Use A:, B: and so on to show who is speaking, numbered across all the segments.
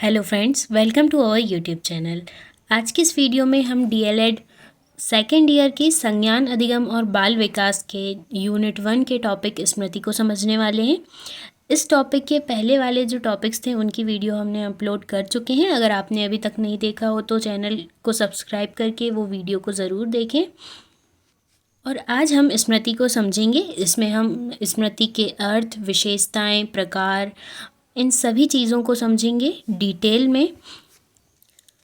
A: Hello friends, welcome to our YouTube channel. आज की इस वीडियो में हम डीएलएड सेकेंड ईयर की संज्ञान अधिगम और बाल विकास के यूनिट 1 के टॉपिक स्मृति को समझने वाले हैं। इस टॉपिक के पहले वाले जो टॉपिक्स थे उनकी वीडियो हमने अपलोड कर चुके हैं। अगर आपने अभी तक नहीं देखा हो तो चैनल को सब्सक्राइब करके वो वीडियो को ज़रूर देखें। और आज हम स्मृति को समझेंगे। इसमें हम स्मृति के अर्थ, विशेषताएं, प्रकार, इन सभी चीज़ों को समझेंगे डिटेल में।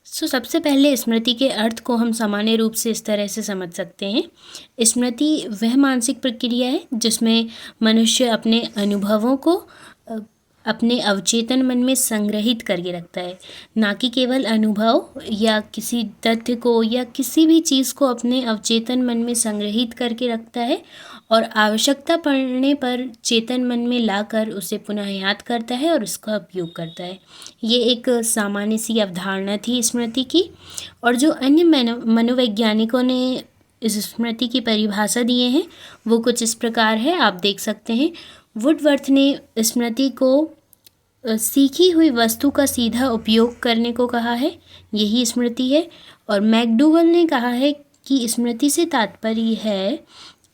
A: सबसे पहले स्मृति के अर्थ को हम सामान्य रूप से इस तरह से समझ सकते हैं। स्मृति वह मानसिक प्रक्रिया है जिसमें मनुष्य अपने अनुभवों को अपने अवचेतन मन में संग्रहित करके रखता है, ना कि केवल अनुभव या किसी तथ्य को या किसी भी चीज़ को अपने अवचेतन मन में संग्रहित करके रखता है और आवश्यकता पड़ने पर चेतन मन में लाकर उसे पुनः याद करता है और उसका उपयोग करता है। ये एक सामान्य सी अवधारणा थी स्मृति की। और जो अन्य मनोवैज्ञानिकों ने इस स्मृति की परिभाषा दिए हैं वो कुछ इस प्रकार है, आप देख सकते हैं। वुडवर्थ ने स्मृति को सीखी हुई वस्तु का सीधा उपयोग करने को कहा है, यही स्मृति है। और मैकडूगल ने कहा है कि स्मृति से तात्पर्य है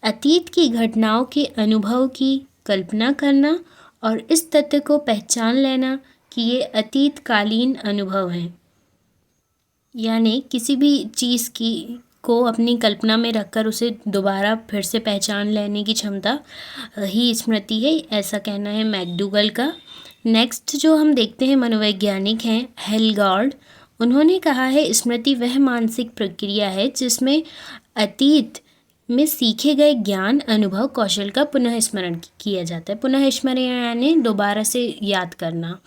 A: अतीत की घटनाओं के अनुभव की कल्पना करना और इस तथ्य को पहचान लेना कि ये अतीतकालीन अनुभव हैं। यानी किसी भी चीज़ को अपनी कल्पना में रखकर उसे दोबारा फिर से पहचान लेने की क्षमता ही स्मृति है, ऐसा कहना है मैकडूगल का। नेक्स्ट जो हम देखते हैं मनोवैज्ञानिक हैं हेलगार्ड। उन्होंने कहा है स्मृति वह मानसिक प्रक्रिया है जिसमें अतीत में सीखे गए ज्ञान, अनुभव, कौशल का पुनः स्मरण किया जाता है। पुनः स्मरण यानी दोबारा से याद करना,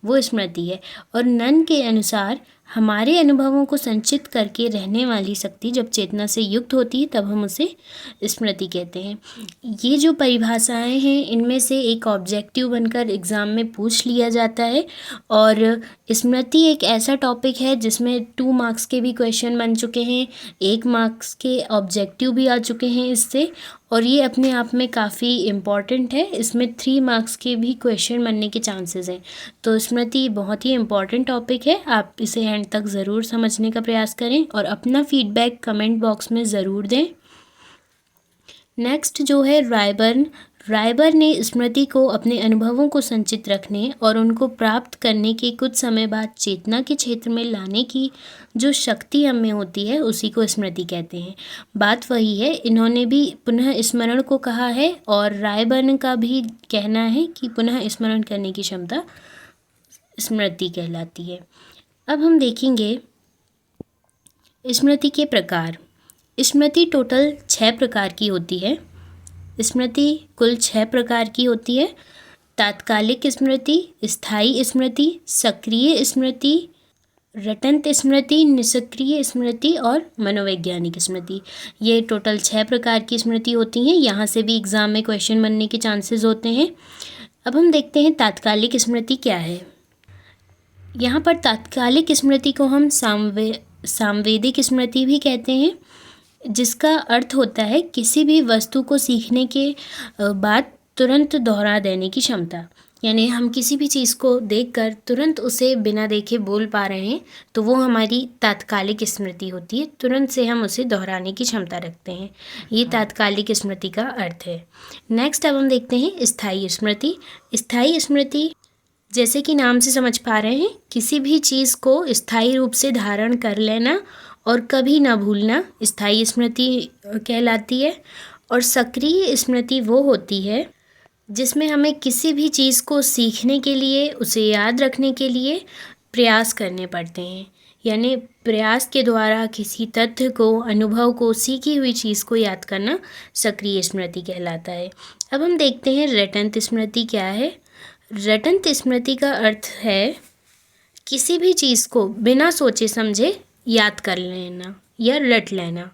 A: वो स्मृति है। और नन के अनुसार हमारे अनुभवों को संचित करके रहने वाली शक्ति जब चेतना से युक्त होती है तब हम उसे स्मृति कहते हैं। ये जो परिभाषाएं हैं इनमें से एक ऑब्जेक्टिव बनकर एग्ज़ाम में पूछ लिया जाता है। और स्मृति एक ऐसा टॉपिक है जिसमें 2 मार्क्स के भी क्वेश्चन बन चुके हैं, 1 मार्क्स के ऑब्जेक्टिव भी आ चुके हैं इससे। और ये अपने आप में काफ़ी इम्पॉर्टेंट है, इसमें 3 मार्क्स के भी क्वेश्चन बनने के चांसेस हैं। तो स्मृति बहुत ही इम्पॉर्टेंट टॉपिक है, आप इसे एंड तक ज़रूर समझने का प्रयास करें और अपना फीडबैक कमेंट बॉक्स में ज़रूर दें। नेक्स्ट जो है रायबर्न ने स्मृति को अपने अनुभवों को संचित रखने और उनको प्राप्त करने के कुछ समय बाद चेतना के क्षेत्र में लाने की जो शक्ति हम में होती है उसी को स्मृति कहते हैं। बात वही है, इन्होंने भी पुनः स्मरण को कहा है और रायबर्न का भी कहना है कि पुनः स्मरण करने की क्षमता स्मृति कहलाती है। अब हम देखेंगे स्मृति के प्रकार। स्मृति टोटल 6 प्रकार की होती है। स्मृति कुल 6 प्रकार की होती है। तात्कालिक स्मृति, स्थायी स्मृति, सक्रिय स्मृति, रटंत स्मृति, निष्क्रिय स्मृति और मनोवैज्ञानिक स्मृति। ये टोटल 6 प्रकार की स्मृति होती हैं। यहाँ से भी एग्ज़ाम में क्वेश्चन बनने के चांसेस होते हैं। अब हम देखते हैं तात्कालिक स्मृति क्या है। यहाँ पर तात्कालिक स्मृति को हम सांवेदिक स्मृति भी कहते हैं, जिसका अर्थ होता है किसी भी वस्तु को सीखने के बाद तुरंत दोहरा देने की क्षमता। यानी हम किसी भी चीज़ को देखकर तुरंत उसे बिना देखे बोल पा रहे हैं तो वो हमारी तात्कालिक स्मृति होती है, तुरंत से हम उसे दोहराने की क्षमता रखते हैं। ये तात्कालिक स्मृति का अर्थ है। नेक्स्ट अब हम देखते हैं स्थायी स्मृति। स्थायी स्मृति जैसे कि नाम से समझ पा रहे हैं, किसी भी चीज़ को स्थायी रूप से धारण कर लेना और कभी ना भूलना स्थायी स्मृति कहलाती है। और सक्रिय स्मृति वो होती है जिसमें हमें किसी भी चीज़ को सीखने के लिए, उसे याद रखने के लिए प्रयास करने पड़ते हैं। यानी प्रयास के द्वारा किसी तथ्य को, अनुभव को, सीखी हुई चीज़ को याद करना सक्रिय स्मृति कहलाता है। अब हम देखते हैं रटंत स्मृति क्या है। रटंत स्मृति का अर्थ है किसी भी चीज़ को बिना सोचे समझे याद कर लेना या रट लेना।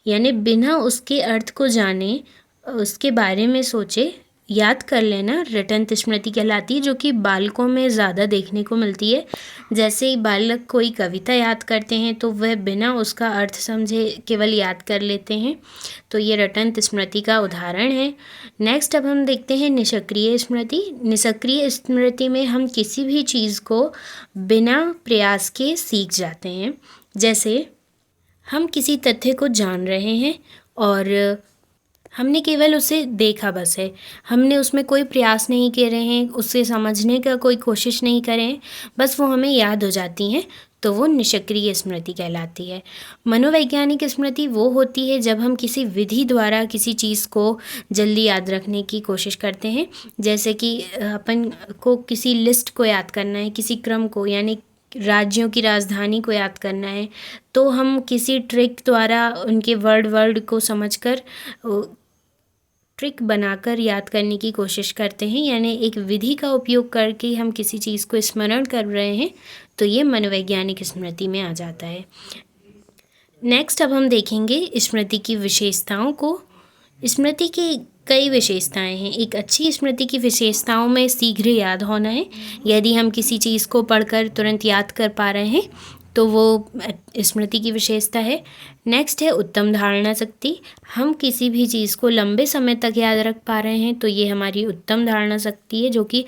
A: यानी बिना उसके अर्थ को जाने, उसके बारे में सोचे याद कर लेना रटंत स्मृति कहलाती है, जो कि बालकों में ज़्यादा देखने को मिलती है। जैसे ही बालक कोई कविता याद करते हैं तो वह बिना उसका अर्थ समझे केवल याद कर लेते हैं, तो ये रटंत स्मृति का उदाहरण है। नेक्स्ट अब हम देखते हैं निष्क्रिय स्मृति। निष्क्रिय स्मृति में हम किसी भी चीज़ को बिना प्रयास के सीख जाते हैं। जैसे हम किसी तथ्य को जान रहे हैं और हमने केवल उसे देखा बस है, हमने उसमें कोई प्रयास नहीं किए रहे हैं, उससे समझने का कोई कोशिश नहीं करें, बस वो हमें याद हो जाती हैं, तो वो निष्क्रिय स्मृति कहलाती है। मनोवैज्ञानिक स्मृति वो होती है जब हम किसी विधि द्वारा किसी चीज़ को जल्दी याद रखने की कोशिश करते हैं। जैसे कि अपन को किसी लिस्ट को याद करना है, किसी क्रम को, यानी राज्यों की राजधानी को याद करना है, तो हम किसी ट्रिक द्वारा उनके वर्ड को समझकर ट्रिक बनाकर याद करने की कोशिश करते हैं, यानी एक विधि का उपयोग करके हम किसी चीज़ को स्मरण कर रहे हैं, तो ये मनोवैज्ञानिक स्मृति में आ जाता है। नेक्स्ट अब हम देखेंगे स्मृति की विशेषताओं को। स्मृति की कई विशेषताएं हैं। एक अच्छी स्मृति की विशेषताओं में शीघ्र याद होना है। यदि हम किसी चीज़ को पढ़कर तुरंत याद कर पा रहे हैं तो वो स्मृति की विशेषता है। नेक्स्ट है उत्तम धारणा शक्ति। हम किसी भी चीज़ को लंबे समय तक याद रख पा रहे हैं तो ये हमारी उत्तम धारणा शक्ति है, जो कि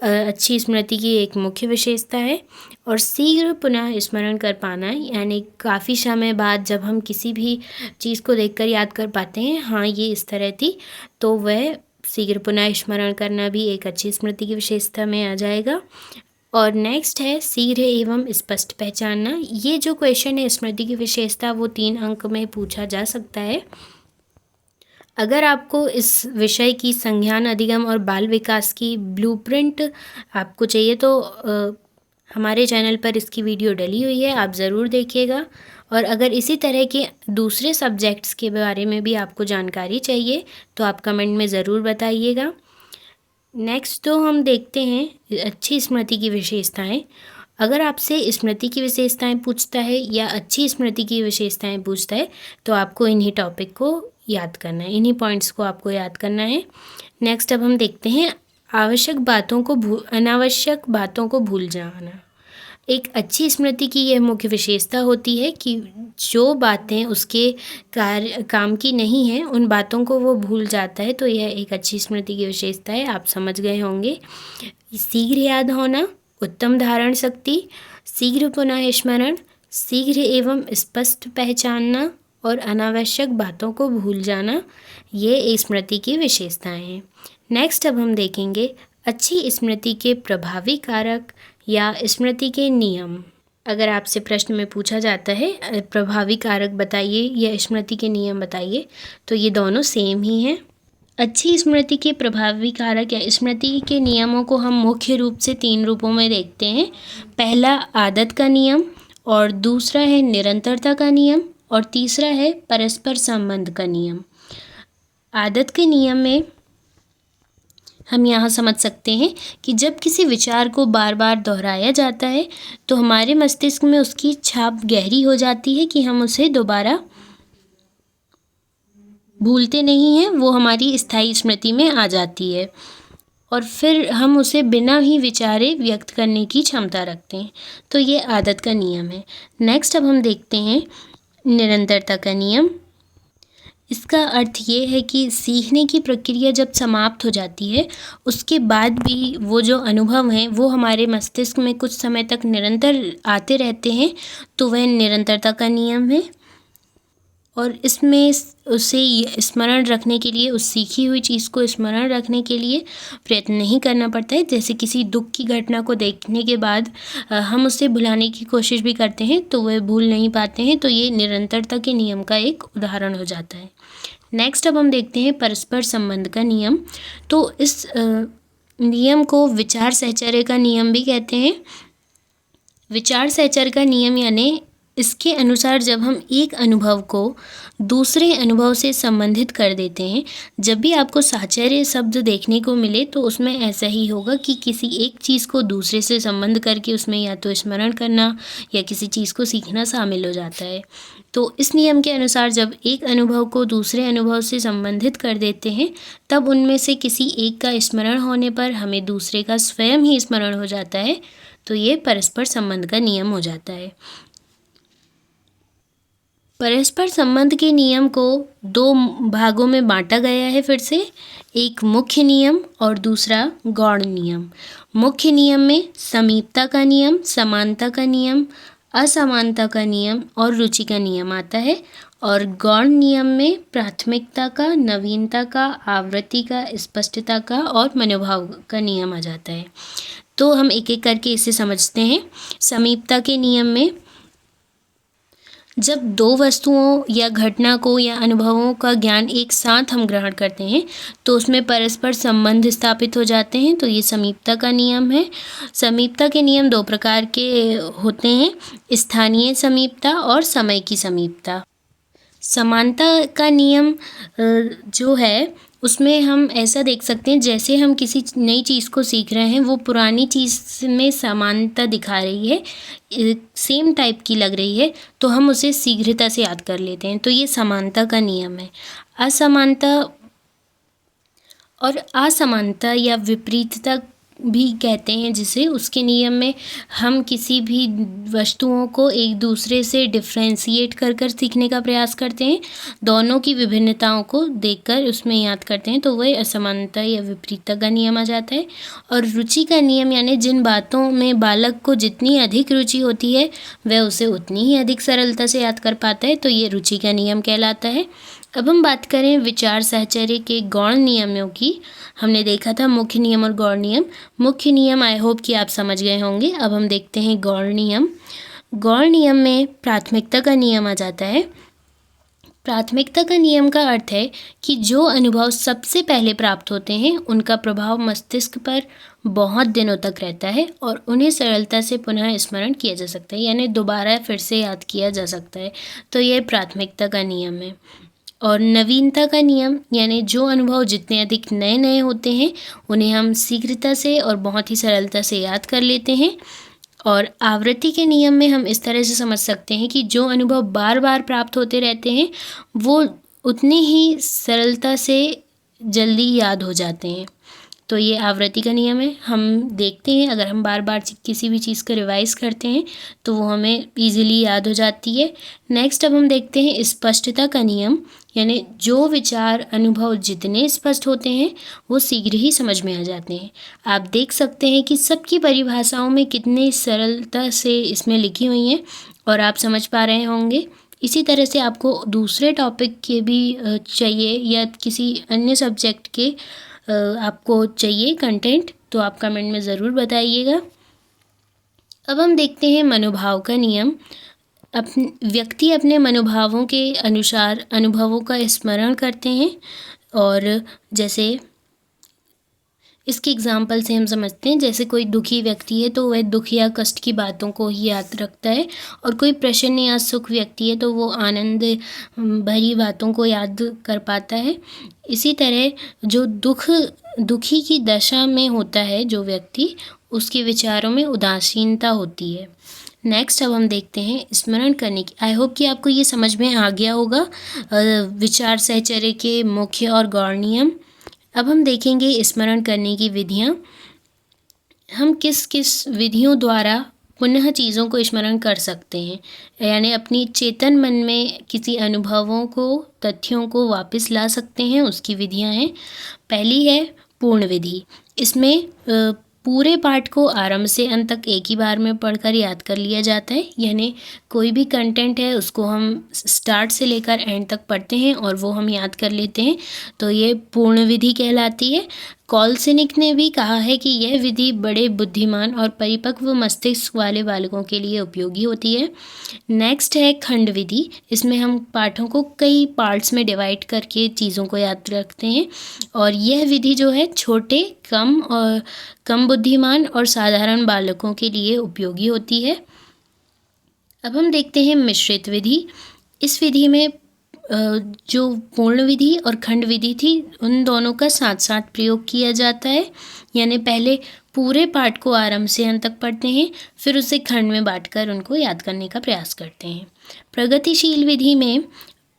A: अच्छी स्मृति की एक मुख्य विशेषता है। और शीघ्र पुनः स्मरण कर पाना, यानी काफ़ी समय बाद जब हम किसी भी चीज़ को देखकर याद कर पाते हैं, हाँ ये इस तरह थी, तो वह शीघ्र पुनः स्मरण करना भी एक अच्छी स्मृति की विशेषता में आ जाएगा। और नेक्स्ट है शीघ्र एवं स्पष्ट पहचानना। ये जो क्वेश्चन है स्मृति की विशेषता, वो 3 अंक में पूछा जा सकता है। अगर आपको इस विषय की संज्ञान अधिगम और बाल विकास की ब्लूप्रिंट आपको चाहिए तो हमारे चैनल पर इसकी वीडियो डली हुई है, आप ज़रूर देखिएगा। और अगर इसी तरह के दूसरे सब्जेक्ट्स के बारे में भी आपको जानकारी चाहिए तो आप कमेंट में ज़रूर बताइएगा। नेक्स्ट तो हम देखते हैं अच्छी स्मृति की विशेषताएं। अगर आपसे स्मृति की विशेषताएं पूछता है या अच्छी स्मृति की विशेषताएं पूछता है तो आपको इन्हीं टॉपिक को याद करना है, इन्हीं पॉइंट्स को आपको याद करना है। नेक्स्ट अब हम देखते हैं अनावश्यक बातों को भूल जाना। एक अच्छी स्मृति की यह मुख्य विशेषता होती है कि जो बातें उसके काम की नहीं हैं उन बातों को वो भूल जाता है, तो यह एक अच्छी स्मृति की विशेषता है। आप समझ गए होंगे। शीघ्र याद होना, उत्तम धारण शक्ति, शीघ्र पुनः स्मरण, शीघ्र एवं स्पष्ट पहचानना और अनावश्यक बातों को भूल जाना, ये स्मृति की विशेषताएं हैं। नेक्स्ट अब हम देखेंगे अच्छी स्मृति के प्रभावी कारक या स्मृति के नियम। अगर आपसे प्रश्न में पूछा जाता है प्रभावी कारक बताइए या स्मृति के नियम बताइए, तो ये दोनों सेम ही हैं। अच्छी स्मृति के प्रभावी कारक या स्मृति के नियमों को हम मुख्य रूप से 3 रूपों में देखते हैं। पहला आदत का नियम, और दूसरा है निरंतरता का नियम, और तीसरा है परस्पर संबंध का नियम। आदत के नियम में हम यहाँ समझ सकते हैं कि जब किसी विचार को बार बार दोहराया जाता है तो हमारे मस्तिष्क में उसकी छाप गहरी हो जाती है कि हम उसे दोबारा भूलते नहीं हैं, वो हमारी स्थायी स्मृति में आ जाती है और फिर हम उसे बिना ही विचारे व्यक्त करने की क्षमता रखते हैं। तो ये आदत का नियम है। नेक्स्ट अब हम देखते हैं निरंतरता का नियम। इसका अर्थ ये है कि सीखने की प्रक्रिया जब समाप्त हो जाती है उसके बाद भी वो जो अनुभव हैं वो हमारे मस्तिष्क में कुछ समय तक निरंतर आते रहते हैं, तो वह निरंतरता का नियम है। और इसमें उसे स्मरण रखने के लिए, उस सीखी हुई चीज़ को स्मरण रखने के लिए प्रयत्न नहीं करना पड़ता है। जैसे किसी दुख की घटना को देखने के बाद हम उसे भुलाने की कोशिश भी करते हैं तो वह भूल नहीं पाते हैं, तो ये निरंतरता के नियम का एक उदाहरण हो जाता है। नेक्स्ट अब हम देखते हैं परस्पर संबंध का नियम। तो इस नियम को विचार सहचर्य का नियम भी कहते हैं। विचार सहचर्य का नियम यानी इसके अनुसार जब हम एक अनुभव को दूसरे अनुभव से संबंधित कर देते हैं, जब भी आपको साहचर्य शब्द देखने को मिले तो उसमें ऐसा ही होगा कि किसी एक चीज़ को दूसरे से संबंध करके उसमें या तो स्मरण करना या किसी चीज़ को सीखना शामिल हो जाता है। तो इस नियम के अनुसार जब एक अनुभव को दूसरे अनुभव से संबंधित कर देते हैं, तब उनमें से किसी एक का स्मरण होने पर हमें दूसरे का स्वयं ही स्मरण हो जाता है। तो ये परस्पर संबंध का नियम हो जाता है। परस्पर संबंध के नियम को दो भागों में बांटा गया है फिर से, एक मुख्य नियम और दूसरा गौण नियम। मुख्य नियम में समीपता का नियम, समानता का नियम, असमानता का नियम और रुचि का नियम आता है, और गौण नियम में प्राथमिकता का, नवीनता का, आवृत्ति का, स्पष्टता का और मनोभाव का नियम आ जाता है। तो हम एक एक करके इसे समझते हैं। समीपता के नियम में जब दो वस्तुओं या घटना को या अनुभवों का ज्ञान एक साथ हम ग्रहण करते हैं तो उसमें परस्पर संबंध स्थापित हो जाते हैं। तो ये समीपता का नियम है। समीपता के नियम दो प्रकार के होते हैं, स्थानीय समीपता और समय की समीपता। समानता का नियम जो है उसमें हम ऐसा देख सकते हैं, जैसे हम किसी नई चीज़ को सीख रहे हैं, वो पुरानी चीज़ में समानता दिखा रही है, सेम टाइप की लग रही है, तो हम उसे शीघ्रता से याद कर लेते हैं। तो ये समानता का नियम है। असमानता या विपरीतता भी कहते हैं जिसे, उसके नियम में हम किसी भी वस्तुओं को एक दूसरे से डिफ्रेंशिएट कर कर सीखने का प्रयास करते हैं, दोनों की विभिन्नताओं को देखकर उसमें याद करते हैं, तो वह असमानता या विपरीतता का नियम आ जाता है। और रुचि का नियम यानी जिन बातों में बालक को जितनी अधिक रुचि होती है वह उसे उतनी ही अधिक सरलता से याद कर पाता है, तो ये रुचि का नियम कहलाता है। अब हम बात करें विचार साहचर्य के गौण नियमों की। हमने देखा था मुख्य नियम और गौण नियम। मुख्य नियम आई होप कि आप समझ गए होंगे। अब हम देखते हैं गौण नियम। गौण नियम में प्राथमिकता का नियम आ जाता है। प्राथमिकता का नियम का अर्थ है कि जो अनुभव सबसे पहले प्राप्त होते हैं उनका प्रभाव मस्तिष्क पर बहुत दिनों तक रहता है और उन्हें सरलता से पुनः स्मरण किया जा सकता है, यानी दोबारा फिर से याद किया जा सकता है। तो यह प्राथमिकता का नियम है। और नवीनता का नियम यानी जो अनुभव जितने अधिक नए नए होते हैं उन्हें हम शीघ्रता से और बहुत ही सरलता से याद कर लेते हैं। और आवृत्ति के नियम में हम इस तरह से समझ सकते हैं कि जो अनुभव बार बार प्राप्त होते रहते हैं वो उतने ही सरलता से जल्दी याद हो जाते हैं। तो ये आवृत्ति का नियम है। हम देखते हैं अगर हम बार बार किसी भी चीज़ को रिवाइज़ करते हैं तो वो हमें ईजिली याद हो जाती है। नेक्स्ट अब हम देखते हैं स्पष्टता का नियम, यानी जो विचार अनुभव जितने स्पष्ट होते हैं वो शीघ्र ही समझ में आ जाते हैं। आप देख सकते हैं कि सबकी परिभाषाओं में कितनी सरलता से इसमें लिखी हुई हैं और आप समझ पा रहे होंगे। इसी तरह से आपको दूसरे टॉपिक के भी चाहिए या किसी अन्य सब्जेक्ट के आपको चाहिए कंटेंट तो आप कमेंट में ज़रूर बताइएगा। अब हम देखते हैं मनोभाव का नियम। व्यक्ति अपने मनोभावों के अनुसार अनुभवों का स्मरण करते हैं, और जैसे इसके एग्जाम्पल से हम समझते हैं, जैसे कोई दुखी व्यक्ति है तो वह दुख या कष्ट की बातों को ही याद रखता है, और कोई प्रसन्न या सुख व्यक्ति है तो वो आनंद भरी बातों को याद कर पाता है। इसी तरह जो दुखी की दशा में होता है जो व्यक्ति, उसके विचारों में उदासीनता होती है। नेक्स्ट अब हम देखते हैं स्मरण करने की। आई होप कि आपको ये समझ में आ गया होगा विचार साहचर्य के मुख्य और गौण नियम। अब हम देखेंगे स्मरण करने की विधियाँ। हम किस किस विधियों द्वारा पुनः चीज़ों को स्मरण कर सकते हैं, यानी अपनी चेतन मन में किसी अनुभवों को, तथ्यों को वापस ला सकते हैं, उसकी विधियाँ हैं। पहली है पूर्ण विधि। इसमें पूरे पाठ को आरंभ से अंत तक एक ही बार में पढ़कर याद कर लिया जाता है, यानी कोई भी कंटेंट है उसको हम स्टार्ट से लेकर एंड तक पढ़ते हैं और वो हम याद कर लेते हैं, तो ये पूर्ण विधि कहलाती है। कॉलसिनिक ने भी कहा है कि यह विधि बड़े बुद्धिमान और परिपक्व मस्तिष्क वाले बालकों के लिए उपयोगी होती है। नेक्स्ट है खंड विधि। इसमें हम पाठों को कई पार्ट्स में डिवाइड करके चीज़ों को याद रखते हैं, और यह विधि जो है छोटे, कम बुद्धिमान और साधारण बालकों के लिए उपयोगी होती है। अब हम देखते हैं मिश्रित विधि। इस विधि में जो पूर्ण विधि और खंड विधि थी उन दोनों का साथ साथ प्रयोग किया जाता है, यानी पहले पूरे पाठ को आरंभ से अंत तक पढ़ते हैं, फिर उसे खंड में बांटकर उनको याद करने का प्रयास करते हैं। प्रगतिशील विधि में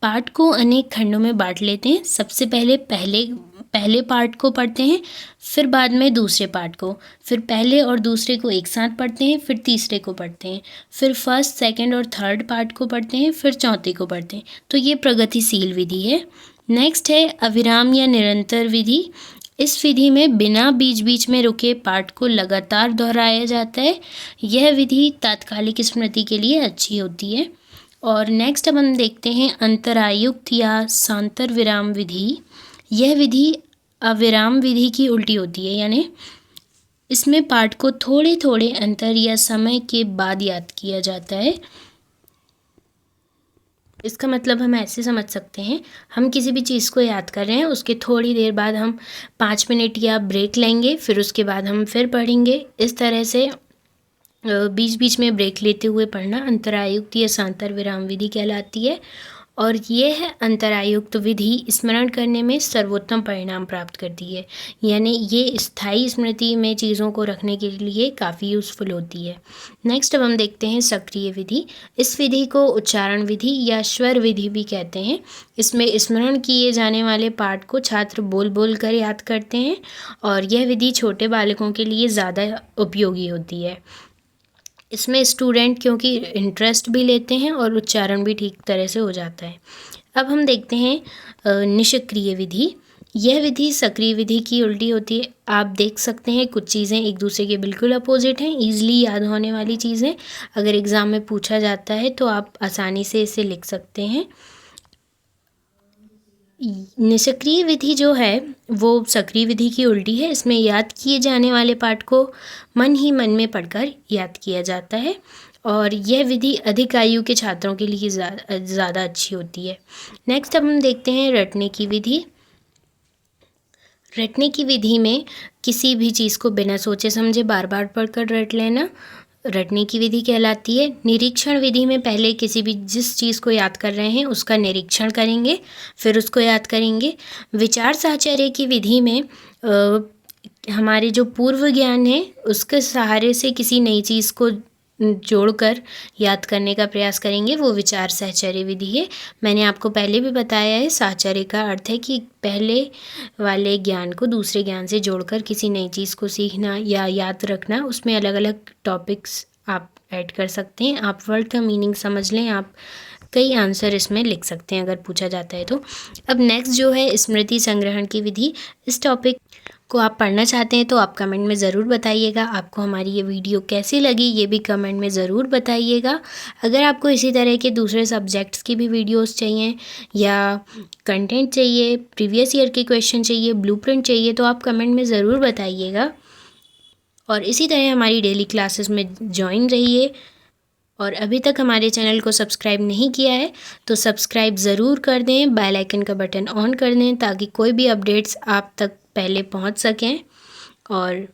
A: पाठ को अनेक खंडों में बांट लेते हैं। सबसे पहले पार्ट को पढ़ते हैं, फिर बाद में दूसरे पार्ट को, फिर पहले और दूसरे को एक साथ पढ़ते हैं, फिर तीसरे को पढ़ते हैं, फिर फर्स्ट, सेकंड और थर्ड पार्ट को पढ़ते हैं, फिर चौथे को पढ़ते हैं। तो ये प्रगतिशील विधि है। नेक्स्ट है अविराम या निरंतर विधि। इस विधि में बिना बीच बीच में रुके पाठ को लगातार दोहराया जाता है। यह विधि तात्कालिक स्मृति के लिए अच्छी होती है। और नेक्स्ट अब हम देखते हैं अंतरायुक्त या सांतर विराम विधि। यह विधि अविराम विधि की उल्टी होती है, यानी इसमें पाठ को थोड़े थोड़े अंतर या समय के बाद याद किया जाता है। इसका मतलब हम ऐसे समझ सकते हैं, हम किसी भी चीज़ को याद कर रहे हैं, उसके थोड़ी देर बाद हम 5 मिनट या ब्रेक लेंगे, फिर उसके बाद हम फिर पढ़ेंगे। इस तरह से बीच बीच में ब्रेक लेते हुए पढ़ना अंतरायुक्त या सांतर विराम विधि कहलाती है। और यह अंतरायुक्त विधि स्मरण करने में सर्वोत्तम परिणाम प्राप्त करती है, यानी ये स्थायी स्मृति में चीज़ों को रखने के लिए काफ़ी यूज़फुल होती है। नेक्स्ट अब हम देखते हैं सक्रिय विधि। इस विधि को उच्चारण विधि या स्वर विधि भी कहते हैं। इसमें स्मरण किए जाने वाले पाठ को छात्र बोल बोल कर याद करते हैं और यह विधि छोटे बालकों के लिए ज़्यादा उपयोगी होती है। इसमें स्टूडेंट क्योंकि इंटरेस्ट भी लेते हैं और उच्चारण भी ठीक तरह से हो जाता है। अब हम देखते हैं निष्क्रिय विधि। यह विधि सक्रिय विधि की उल्टी होती है। आप देख सकते हैं कुछ चीज़ें एक दूसरे के बिल्कुल अपोजिट हैं, ईजिली याद होने वाली चीज़ें। अगर एग्ज़ाम में पूछा जाता है तो आप आसानी से इसे लिख सकते हैं। निष्क्रिय विधि जो है वो सक्रिय विधि की उल्टी है। इसमें याद किए जाने वाले पाठ को मन ही मन में पढ़कर याद किया जाता है और यह विधि अधिक आयु के छात्रों के लिए ज़्यादा अच्छी होती है। नेक्स्ट अब हम देखते हैं रटने की विधि। रटने की विधि में किसी भी चीज़ को बिना सोचे समझे बार बार पढ़कर रट लेना रटने की विधि कहलाती है। निरीक्षण विधि में पहले किसी भी जिस चीज़ को याद कर रहे हैं उसका निरीक्षण करेंगे, फिर उसको याद करेंगे। विचार साहचर्य की विधि में हमारे जो पूर्व ज्ञान है उसके सहारे से किसी नई चीज़ को जोड़कर याद करने का प्रयास करेंगे, वो विचार साहचर्य विधि है। मैंने आपको पहले भी बताया है, साहचर्य का अर्थ है कि पहले वाले ज्ञान को दूसरे ज्ञान से जोड़कर किसी नई चीज़ को सीखना या याद रखना। उसमें अलग अलग टॉपिक्स आप ऐड कर सकते हैं। आप वर्ड का मीनिंग समझ लें, आप कई आंसर इसमें लिख सकते हैं अगर पूछा जाता है तो। अब नेक्स्ट जो है स्मृति संग्रहण की विधि। इस टॉपिक को आप पढ़ना चाहते हैं तो आप कमेंट में ज़रूर बताइएगा। आपको हमारी ये वीडियो कैसी लगी ये भी कमेंट में ज़रूर बताइएगा। अगर आपको इसी तरह के दूसरे सब्जेक्ट्स की भी वीडियोस चाहिए या कंटेंट चाहिए, प्रीवियस ईयर के क्वेश्चन चाहिए, ब्लूप्रिंट चाहिए, तो आप कमेंट में ज़रूर बताइएगा। और इसी तरह हमारी डेली क्लासेस में ज्वाइन रहिए। और अभी तक हमारे चैनल को सब्सक्राइब नहीं किया है तो सब्सक्राइब ज़रूर कर दें, बेल आइकन का बटन ऑन कर दें ताकि कोई भी अपडेट्स आप तक पहले पहुंच सकें। और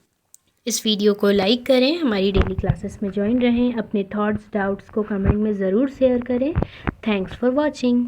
A: इस वीडियो को लाइक करें, हमारी डेली क्लासेस में ज्वाइन रहें, अपने थॉट्स डाउट्स को कमेंट में ज़रूर शेयर करें। Thanks for watching.